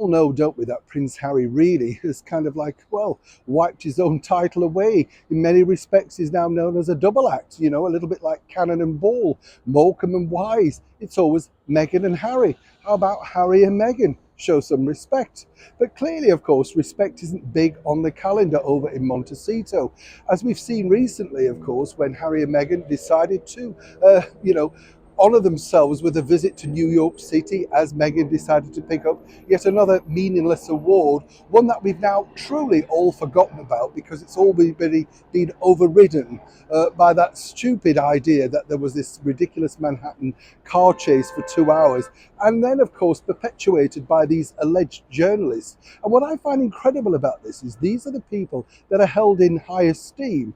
All know, don't we, that Prince Harry really has kind of like, well, wiped his own title away. In many respects, he's now known as a double act, a little bit like Cannon and Ball, Morecambe and Wise. It's always Meghan and Harry. How about Harry and Meghan? Show some respect. But clearly, of course, respect isn't big on the calendar over in Montecito. As we've seen recently, of course, when Harry and Meghan decided to, honour themselves with a visit to New York City as Meghan decided to pick up yet another meaningless award, one that we've now truly all forgotten about because it's all been overridden by that stupid idea that there was this ridiculous Manhattan car chase for 2 hours, and then, of course, perpetuated by these alleged journalists. And what I find incredible about this is these are the people that are held in high esteem.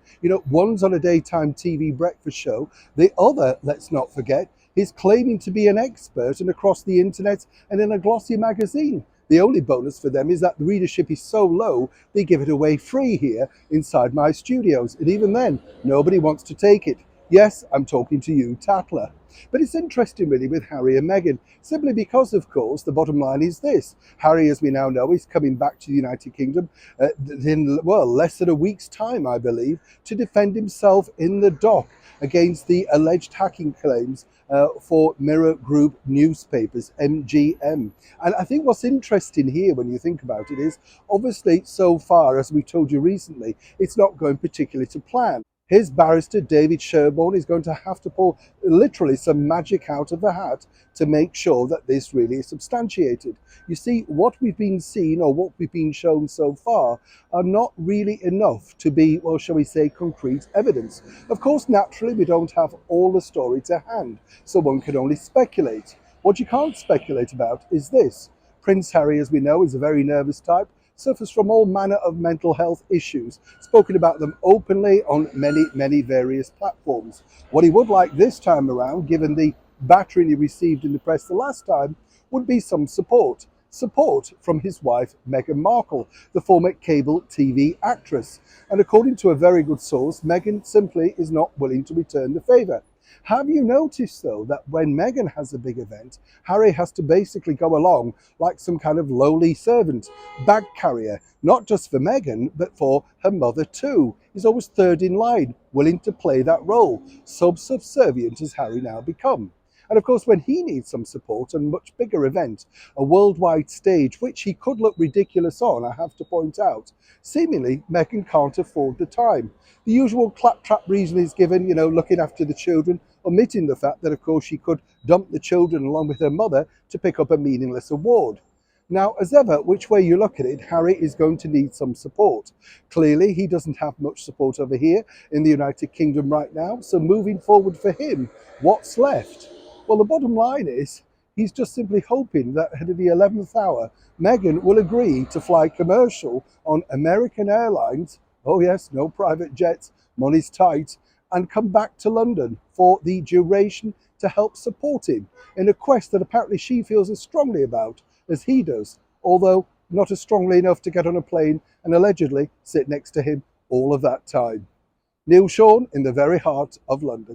One's on a daytime TV breakfast show, the other, let's not forget, is claiming to be an expert and across the internet and in a glossy magazine. The only bonus for them is that the readership is so low, they give it away free here inside my studios. And even then, nobody wants to take it. Yes, I'm talking to you, Tatler. But it's interesting really with Harry and Meghan, simply because, of course, the bottom line is this. Harry, as we now know, is coming back to the United Kingdom in, well, less than a week's time, I believe, to defend himself in the dock against the alleged hacking claims for Mirror Group newspapers, MGM. And I think what's interesting here when you think about it is, obviously, so far, as we told you recently, it's not going particularly to plan. His barrister, David Sherborne, is going to have to pull literally some magic out of the hat to make sure that this really is substantiated. You see, what we've been seeing or what we've been shown so far are not really enough to be, well, shall we say, concrete evidence. Of course, naturally, we don't have all the story to hand, so one can only speculate. What you can't speculate about is this. Prince Harry, as we know, is a very nervous type, suffers from all manner of mental health issues, spoken about them openly on many various platforms. What he would like this time around, given the battering he received in the press the last time, would be some support. Support from his wife, Meghan Markle, the former cable TV actress. And according to a very good source, Meghan simply is not willing to return the favour. Have you noticed, though, that when Meghan has a big event, Harry has to basically go along like some kind of lowly servant, bag carrier, not just for Meghan, but for her mother too. He's always third in line, willing to play that role, subservient as Harry now become. And of course, when he needs some support and much bigger event, a worldwide stage, which he could look ridiculous on, I have to point out, seemingly Meghan can't afford the time. The usual claptrap reason is given, looking after the children, omitting the fact that, of course, she could dump the children along with her mother to pick up a meaningless award. Now, as ever, which way you look at it, Harry is going to need some support. Clearly, he doesn't have much support over here in the United Kingdom right now, so moving forward for him, what's left? Well, the bottom line is he's just simply hoping that at the 11th hour, Meghan will agree to fly commercial on American Airlines. Oh yes, no private jets, money's tight, and come back to London for the duration to help support him in a quest that apparently she feels as strongly about as he does, although not as strongly enough to get on a plane and allegedly sit next to him all of that time. Neil Sean in the very heart of London.